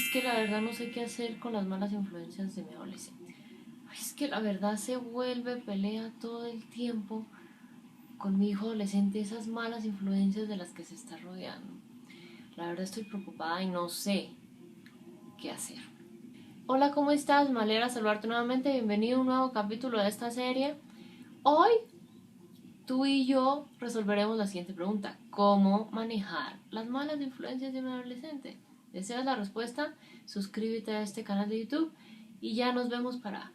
es que la verdad no sé qué hacer con las malas influencias de mi adolescente. Ay, es que la verdad se vuelve pelea todo el tiempo con mi hijo adolescente, esas malas influencias de las que se está rodeando. La verdad estoy preocupada y no sé qué hacer. Hola, ¿cómo estás? Me alegra saludarte nuevamente. Bienvenido a un nuevo capítulo de esta serie. Hoy tú y yo resolveremos la siguiente pregunta: ¿cómo manejar las malas influencias de mi adolescente? ¿Deseas la respuesta? Suscríbete a este canal de YouTube y ya nos vemos para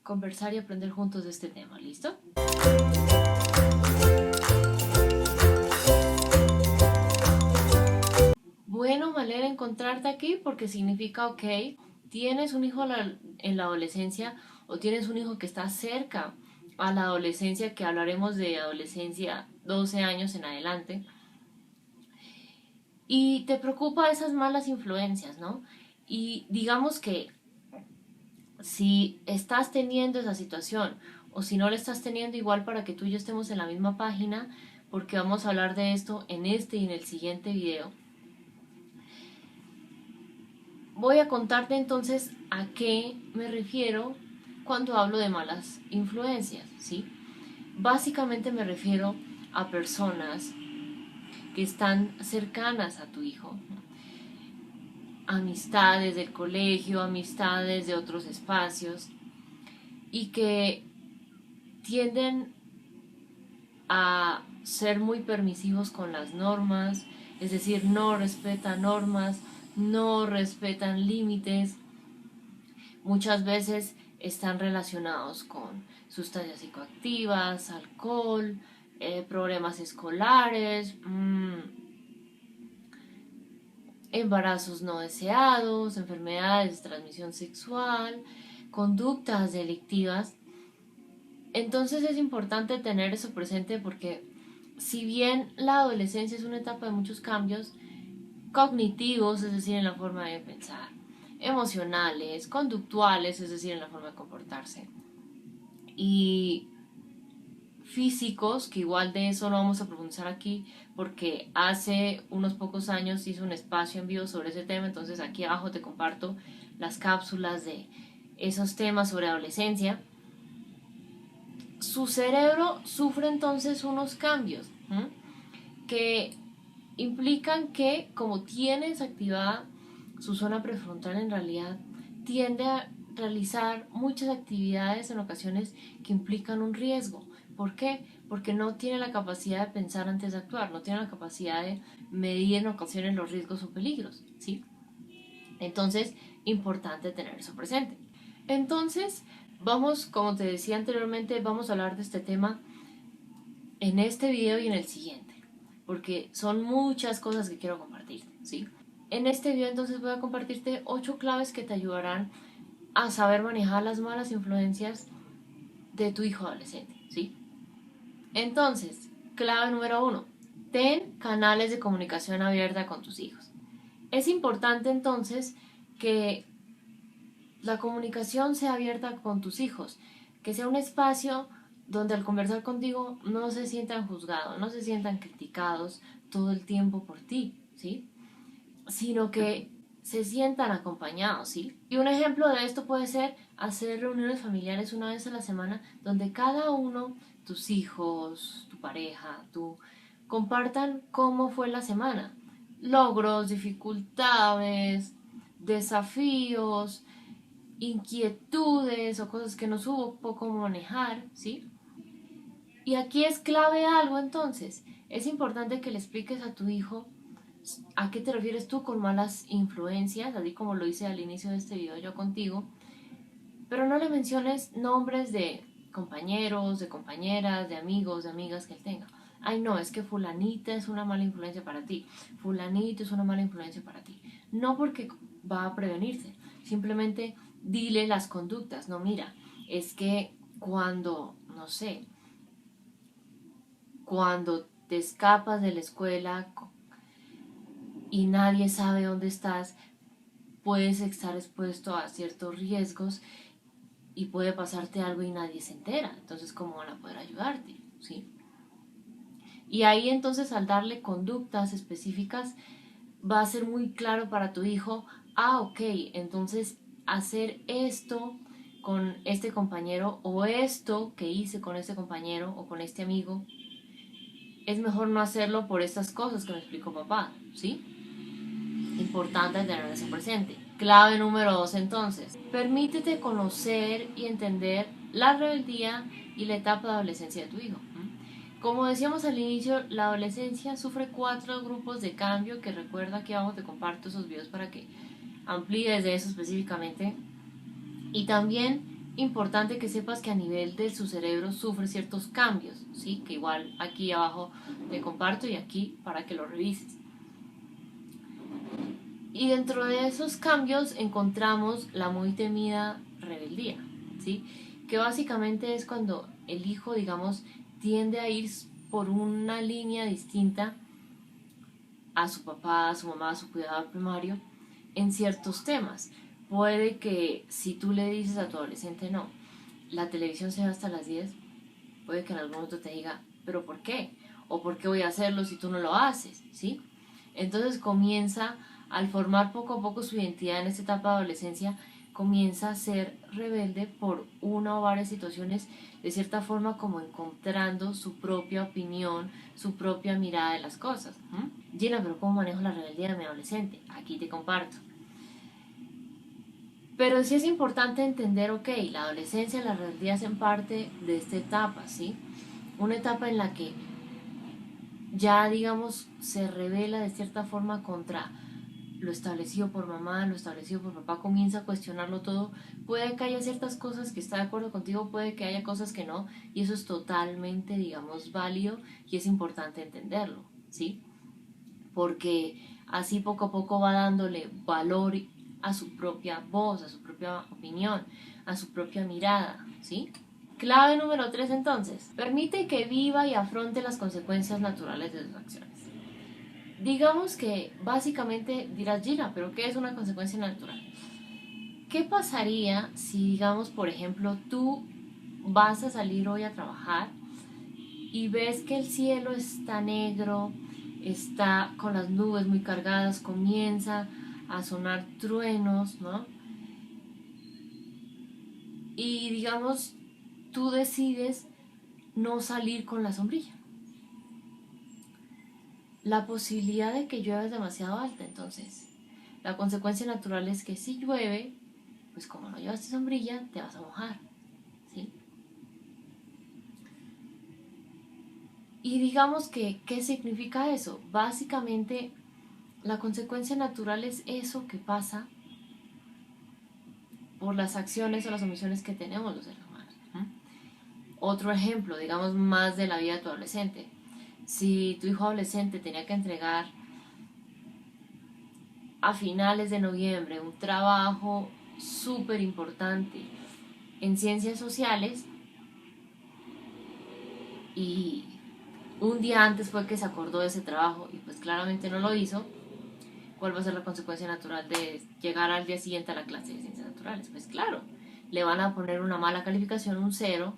conversar y aprender juntos de este tema. ¿Listo? Bueno, me alegra encontrarte aquí porque significa, ok, tienes un hijo en la adolescencia o tienes un hijo que está cerca a la adolescencia, que hablaremos de adolescencia 12 años en adelante, y te preocupa esas malas influencias, ¿no? Y digamos que si estás teniendo esa situación o si no la estás teniendo, igual para que tú y yo estemos en la misma página, porque vamos a hablar de esto en este y en el siguiente video. Voy a contarte entonces a qué me refiero cuando hablo de malas influencias, ¿sí? Básicamente me refiero a personas que están cercanas a tu hijo, amistades del colegio, amistades de otros espacios, y que tienden a ser muy permisivos con las normas, es decir, no respetan normas, no respetan límites. Muchas veces están relacionados con sustancias psicoactivas, alcohol, problemas escolares, embarazos no deseados, enfermedades de transmisión sexual, conductas delictivas. Entonces es importante tener eso presente porque si bien la adolescencia es una etapa de muchos cambios cognitivos, es decir, en la forma de pensar, emocionales, conductuales, es decir, en la forma de comportarse, y físicos, que igual de eso no vamos a profundizar aquí porque hace unos pocos años hice un espacio en vivo sobre ese tema, entonces aquí abajo te comparto las cápsulas de esos temas sobre adolescencia. Su cerebro sufre entonces unos cambios que implican que, como tienes activada su zona prefrontal, en realidad tiende a realizar muchas actividades en ocasiones que implican un riesgo. ¿Por qué? Porque no tiene la capacidad de pensar antes de actuar, no tiene la capacidad de medir en ocasiones los riesgos o peligros, ¿sí? Entonces, importante tener eso presente. Entonces, vamos, como te decía anteriormente, vamos a hablar de este tema en este video y en el siguiente, porque son muchas cosas que quiero compartirte, ¿sí? En este video entonces voy a compartirte 8 claves que te ayudarán a saber manejar las malas influencias de tu hijo adolescente, ¿sí? Entonces, clave número 1: ten canales de comunicación abierta con tus hijos. Es importante entonces que la comunicación sea abierta con tus hijos, que sea un espacio donde al conversar contigo no se sientan juzgados, no se sientan criticados todo el tiempo por ti, ¿sí? Sino que se sientan acompañados, ¿sí? Y un ejemplo de esto puede ser hacer reuniones familiares una vez a la semana donde cada uno, tus hijos, tu pareja, tú, compartan cómo fue la semana, logros, dificultades, desafíos, inquietudes o cosas que no supo cómo manejar, ¿sí? Y aquí es clave algo entonces. Es importante que le expliques a tu hijo a qué te refieres tú con malas influencias, así como lo hice al inicio de este video yo contigo, pero no le menciones nombres de compañeros, de compañeras, de amigos, de amigas que él tenga. Ay, no, es que fulanita es una mala influencia para ti, fulanito es una mala influencia para ti. No porque va a prevenirse, simplemente dile las conductas. No, mira, es que cuando, no sé, cuando te escapas de la escuela y nadie sabe dónde estás, puedes estar expuesto a ciertos riesgos y puede pasarte algo y nadie se entera. Entonces, ¿cómo van a poder ayudarte? ¿Sí? Y ahí entonces, al darle conductas específicas, va a ser muy claro para tu hijo, ah, ok, entonces hacer esto con este compañero o esto que hice con este compañero o con este amigo, es mejor no hacerlo por estas cosas que me explicó papá, ¿sí? Importante tener eso presente. Clave número 2 entonces, permítete conocer y entender la rebeldía y la etapa de adolescencia de tu hijo. Como decíamos al inicio, la adolescencia sufre 4 grupos de cambio que recuerda aquí abajo te comparto esos videos para que amplíes de eso específicamente. Y también importante que sepas que a nivel de su cerebro sufre ciertos cambios, ¿sí? Que igual aquí abajo te comparto y aquí para que lo revises. Y dentro de esos cambios encontramos la muy temida rebeldía, ¿sí? Que básicamente es cuando el hijo, digamos, tiende a ir por una línea distinta a su papá, a su mamá, a su cuidador primario en ciertos temas. Puede que si tú le dices a tu adolescente, no, la televisión se ve hasta las 10, puede que en algún momento te diga, pero ¿por qué? ¿O por qué voy a hacerlo si tú no lo haces? ¿Sí? Entonces comienza, al formar poco a poco su identidad en esta etapa de adolescencia, comienza a ser rebelde por una o varias situaciones, de cierta forma como encontrando su propia opinión, su propia mirada de las cosas. Gina, pero ¿cómo manejo la rebeldía de mi adolescente? Aquí te comparto. Pero sí es importante entender, ok, la adolescencia y la rebeldía hacen parte de esta etapa, ¿sí? Una etapa en la que ya, digamos, se revela de cierta forma contra lo establecido por mamá, lo establecido por papá, comienza a cuestionarlo todo. Puede que haya ciertas cosas que está de acuerdo contigo, puede que haya cosas que no, y eso es totalmente, digamos, válido y es importante entenderlo, ¿sí? Porque así poco a poco va dándole valor a su propia voz, a su propia opinión, a su propia mirada, ¿sí? Clave número 3 entonces, permite que viva y afronte las consecuencias naturales de sus acciones. Digamos que básicamente dirás, Gina, pero ¿qué es una consecuencia natural? ¿Qué pasaría si, digamos, por ejemplo, tú vas a salir hoy a trabajar y ves que el cielo está negro, está con las nubes muy cargadas, comienza a sonar truenos, ¿no? Y digamos, tú decides no salir con la sombrilla. La posibilidad de que llueva es demasiado alta, entonces la consecuencia natural es que si llueve, pues como no llevaste sombrilla, te vas a mojar, ¿sí? Y digamos que, ¿qué significa eso? Básicamente, la consecuencia natural es eso que pasa por las acciones o las omisiones que tenemos los seres humanos. Otro ejemplo, digamos, más de la vida de tu adolescente. Si tu hijo adolescente tenía que entregar a finales de noviembre un trabajo súper importante en ciencias sociales y un día antes fue que se acordó de ese trabajo y pues claramente no lo hizo, ¿cuál va a ser la consecuencia natural de llegar al día siguiente a la clase de ciencias naturales? Pues claro, le van a poner una mala calificación, un cero,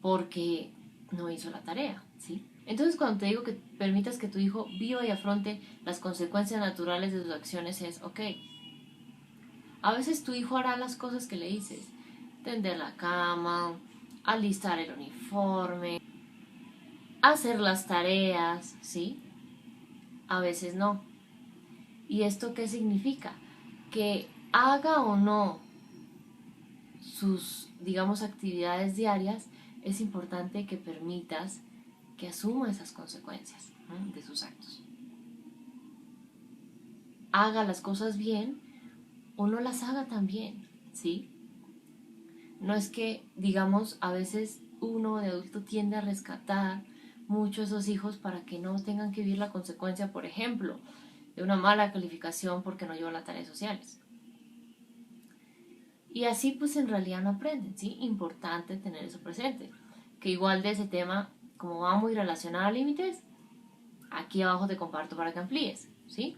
porque no hizo la tarea, ¿sí? Entonces cuando te digo que permitas que tu hijo viva y afronte las consecuencias naturales de sus acciones es, ok, a veces tu hijo hará las cosas que le dices, tender la cama, alistar el uniforme, hacer las tareas, ¿sí? A veces no. ¿Y esto qué significa? Que haga o no sus, digamos, actividades diarias, es importante que permitas que asuma esas consecuencias, ¿no?, de sus actos. Haga las cosas bien o no las haga tan bien, ¿sí? No es que, digamos, a veces uno de adulto tiende a rescatar mucho a esos hijos para que no tengan que vivir la consecuencia, por ejemplo, de una mala calificación porque no llevó las tareas sociales. Y así pues en realidad no aprenden, ¿sí? Importante tener eso presente. Que igual de ese tema, como va muy relacionado a límites, aquí abajo te comparto para que amplíes, ¿sí?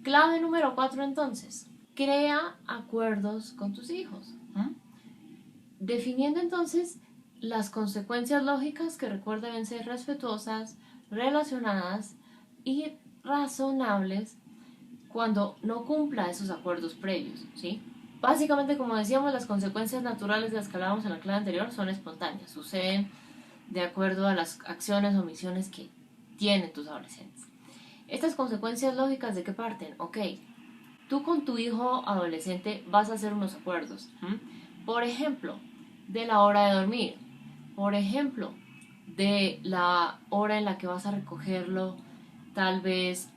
Clave número 4 entonces, crea acuerdos con tus hijos. Definiendo entonces las consecuencias lógicas que recuerda deben ser respetuosas, relacionadas y razonables cuando no cumpla esos acuerdos previos, ¿sí? Básicamente, como decíamos, las consecuencias naturales de las que hablábamos en la clase anterior son espontáneas, suceden de acuerdo a las acciones o misiones que tienen tus adolescentes. Estas consecuencias lógicas, ¿de qué parten? Ok, tú con tu hijo adolescente vas a hacer unos acuerdos. Por ejemplo, de la hora de dormir. Por ejemplo, de la hora en la que vas a recogerlo tal vez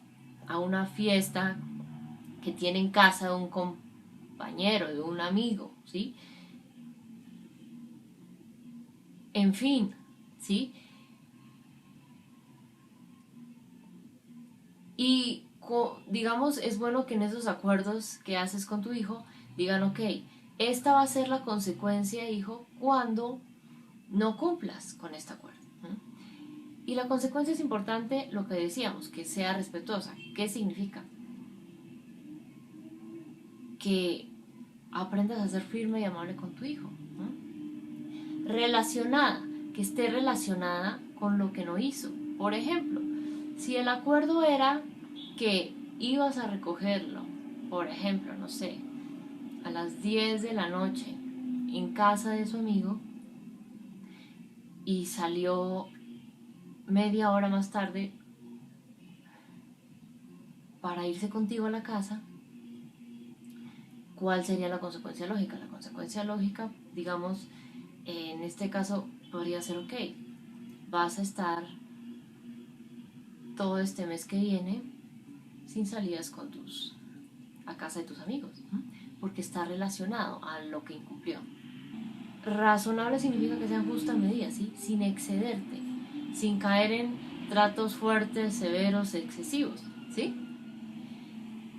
a una fiesta que tiene en casa de un compañero, de un amigo, ¿sí? En fin, ¿sí? Y digamos, es bueno que en esos acuerdos que haces con tu hijo digan, ok, esta va a ser la consecuencia, hijo, cuando no cumplas con este acuerdo. Y la consecuencia es importante, lo que decíamos, que sea respetuosa. ¿Qué significa? Que aprendas a ser firme y amable con tu hijo. Relacionada, que esté relacionada con lo que no hizo. Por ejemplo, si el acuerdo era que ibas a recogerlo, por ejemplo, no sé, a las 10 de la noche en casa de su amigo y salió media hora más tarde para irse contigo a la casa, ¿cuál sería la consecuencia lógica? La consecuencia lógica, digamos, en este caso podría ser, ok, vas a estar todo este mes que viene sin salidas a casa de tus amigos, porque está relacionado a lo que incumplió. Razonable significa que sea en justa medida, ¿sí? Sin excederte, sin caer en tratos fuertes, severos, excesivos, ¿sí?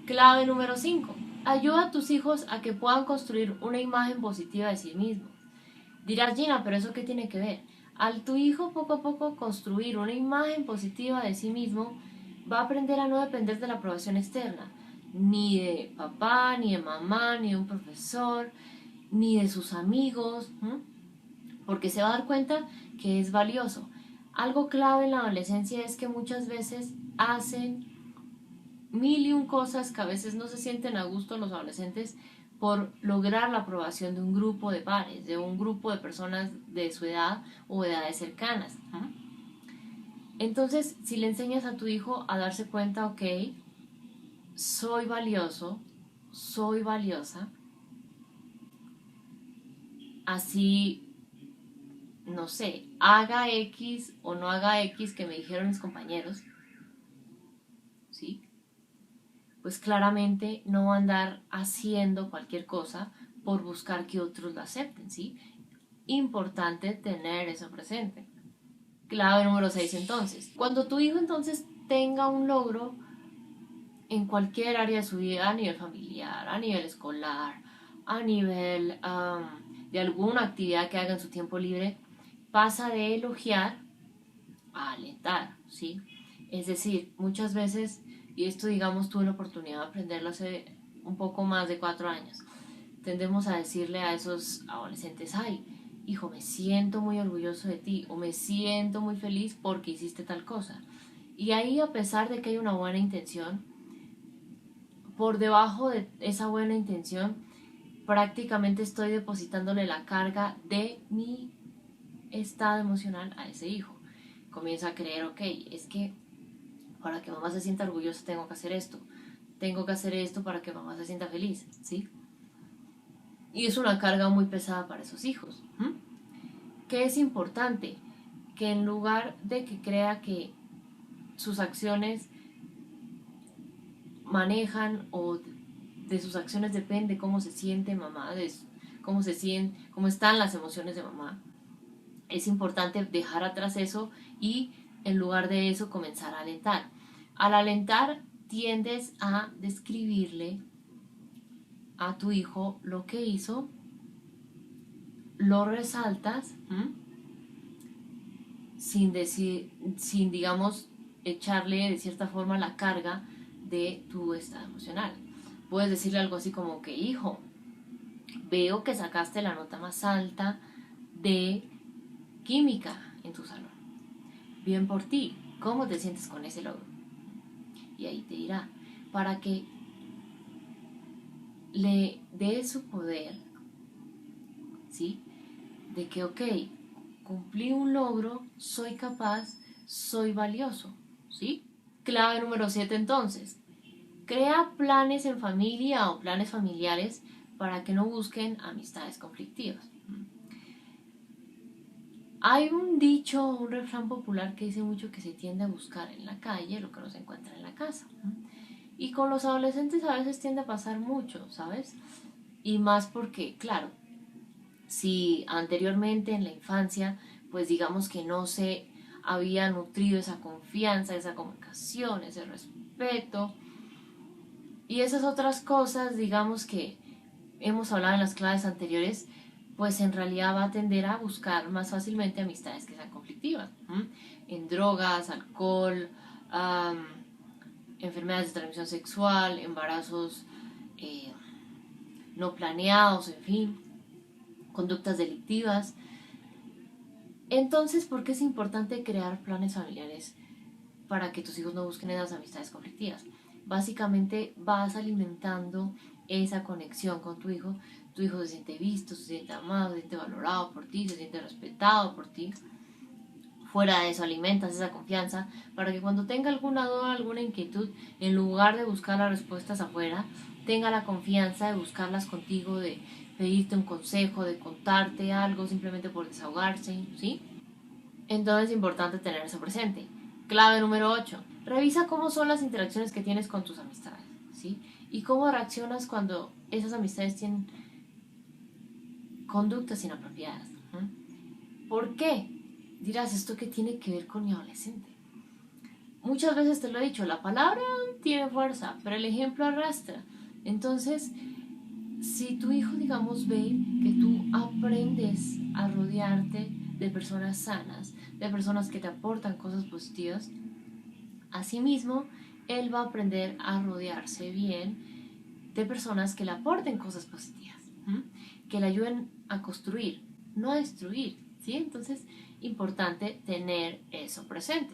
Clave número 5. Ayuda a tus hijos a que puedan construir una imagen positiva de sí mismos. Dirás, Gina, pero ¿eso qué tiene que ver? Al tu hijo poco a poco construir una imagen positiva de sí mismo, va a aprender a no depender de la aprobación externa, ni de papá, ni de mamá, ni de un profesor, ni de sus amigos, porque se va a dar cuenta que es valioso. Algo clave en la adolescencia es que muchas veces hacen mil y un cosas que a veces no se sienten a gusto los adolescentes por lograr la aprobación de un grupo de pares, de un grupo de personas de su edad o edades cercanas. Entonces, si le enseñas a tu hijo a darse cuenta, ok, soy valioso, soy valiosa, así, no sé, haga X o no haga X que me dijeron mis compañeros, ¿sí? Pues claramente no va a andar haciendo cualquier cosa por buscar que otros lo acepten, ¿sí? Importante tener eso presente. Clave número 6 entonces. Cuando tu hijo entonces tenga un logro en cualquier área de su vida, a nivel familiar, a nivel escolar, a nivel de alguna actividad que haga en su tiempo libre, pasa de elogiar a alentar, ¿sí? Es decir, muchas veces, y esto digamos tuve la oportunidad de aprenderlo hace un poco más de 4 años, tendemos a decirle a esos adolescentes, ay, hijo, me siento muy orgulloso de ti o me siento muy feliz porque hiciste tal cosa. Y ahí, a pesar de que hay una buena intención, por debajo de esa buena intención, prácticamente estoy depositándole la carga de mi estado emocional a ese hijo. Comienza a creer, ok, es que para que mamá se sienta orgullosa tengo que hacer esto. Tengo que hacer esto para que mamá se sienta feliz, ¿sí? Y es una carga muy pesada para esos hijos. ¿Qué es importante? Que en lugar de que crea que sus acciones manejan o de sus acciones depende cómo se siente mamá, de cómo están las emociones de mamá, es importante dejar atrás eso y en lugar de eso comenzar a alentar. Al alentar tiendes a describirle a tu hijo lo que hizo, lo resaltas, sin decir, sin digamos echarle de cierta forma la carga de tu estado emocional. Puedes decirle algo así como que, hijo, veo que sacaste la nota más alta de química en tu salón. Bien por ti, ¿cómo te sientes con ese logro? y ahí te dirá, para que le dé su poder, ¿sí? De que, ok, cumplí un logro, soy capaz, soy valioso, ¿sí? Clave número 7 entonces, crea planes en familia o planes familiares para que no busquen amistades conflictivas. Hay un dicho, un refrán popular que dice mucho que se tiende a buscar en la calle lo que no se encuentra en la casa. Y con los adolescentes a veces tiende a pasar mucho, ¿sabes? Y más porque, claro, si anteriormente en la infancia, pues digamos que no se había nutrido esa confianza, esa comunicación, ese respeto y esas otras cosas, digamos que hemos hablado en las clases anteriores, pues en realidad va a tender a buscar más fácilmente amistades que sean conflictivas, en drogas, alcohol, enfermedades de transmisión sexual, embarazos eh, no planeados, en fin, conductas delictivas. Entonces, ¿por qué es importante crear planes familiares para que tus hijos no busquen esas amistades conflictivas? Básicamente vas alimentando esa conexión con tu hijo se siente visto, se siente amado, se siente valorado por ti, se siente respetado por ti. Fuera de eso alimentas esa confianza para que cuando tenga alguna duda, alguna inquietud, en lugar de buscar las respuestas afuera, tenga la confianza de buscarlas contigo, de pedirte un consejo, de contarte algo simplemente por desahogarse, ¿sí? Entonces es importante tener eso presente. Clave número 8. Revisa cómo son las interacciones que tienes con tus amistades, ¿sí? Y cómo reaccionas cuando esas amistades tienen conductas inapropiadas. ¿Por qué? Dirás, ¿esto qué tiene que ver con mi adolescente? Muchas veces te lo he dicho, la palabra tiene fuerza, pero el ejemplo arrastra. Entonces, si tu hijo, digamos, ve que tú aprendes a rodearte de personas sanas, de personas que te aportan cosas positivas, asimismo, él va a aprender a rodearse bien de personas que le aporten cosas positivas, que le ayuden a construir, no a destruir, ¿sí? Entonces, importante tener eso presente.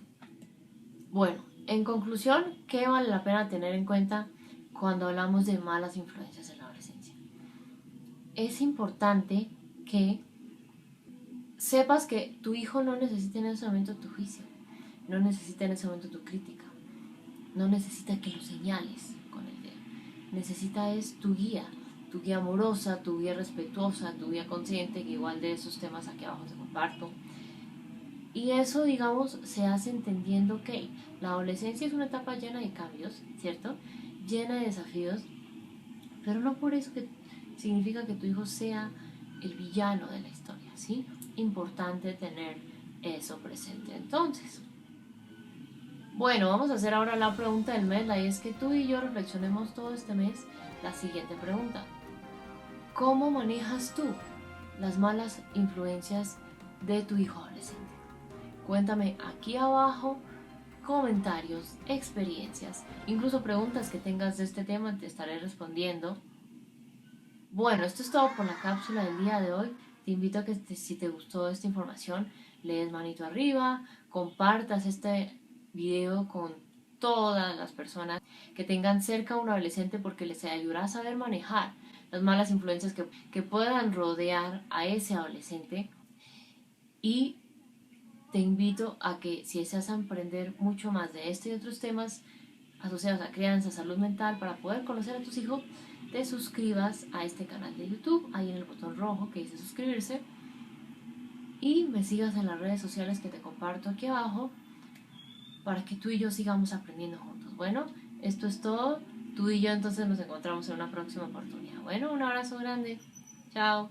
Bueno, en conclusión, ¿qué vale la pena tener en cuenta cuando hablamos de malas influencias en la adolescencia? Es importante que sepas que tu hijo no necesita en ese momento tu juicio, no necesita en ese momento tu crítica, no necesita que lo señales con el dedo, necesita es tu guía amorosa, tu guía respetuosa, tu guía consciente, que igual de esos temas aquí abajo te comparto. Y eso, digamos, se hace entendiendo que la adolescencia es una etapa llena de cambios, ¿cierto? Llena de desafíos, pero no por eso que significa que tu hijo sea el villano de la historia, ¿sí? Importante tener eso presente. Entonces, bueno, vamos a hacer ahora la pregunta del mes, y es que tú y yo reflexionemos todo este mes la siguiente pregunta. ¿Cómo manejas tú las malas influencias de tu hijo adolescente? Cuéntame aquí abajo comentarios, experiencias, incluso preguntas que tengas de este tema, te estaré respondiendo. Bueno, esto es todo por la cápsula del día de hoy. Te invito a que si te gustó esta información, le des manito arriba, compartas este video con todas las personas que tengan cerca a un adolescente porque les ayudará a saber manejar las malas influencias que puedan rodear a ese adolescente. Y te invito a que si deseas aprender mucho más de este y otros temas asociados a crianza, salud mental, para poder conocer a tus hijos, te suscribas a este canal de YouTube, ahí en el botón rojo que dice suscribirse, y me sigas en las redes sociales que te comparto aquí abajo para que tú y yo sigamos aprendiendo juntos. Bueno, esto es todo. Tú y yo entonces nos encontramos en una próxima oportunidad. Bueno, un abrazo grande. Chao.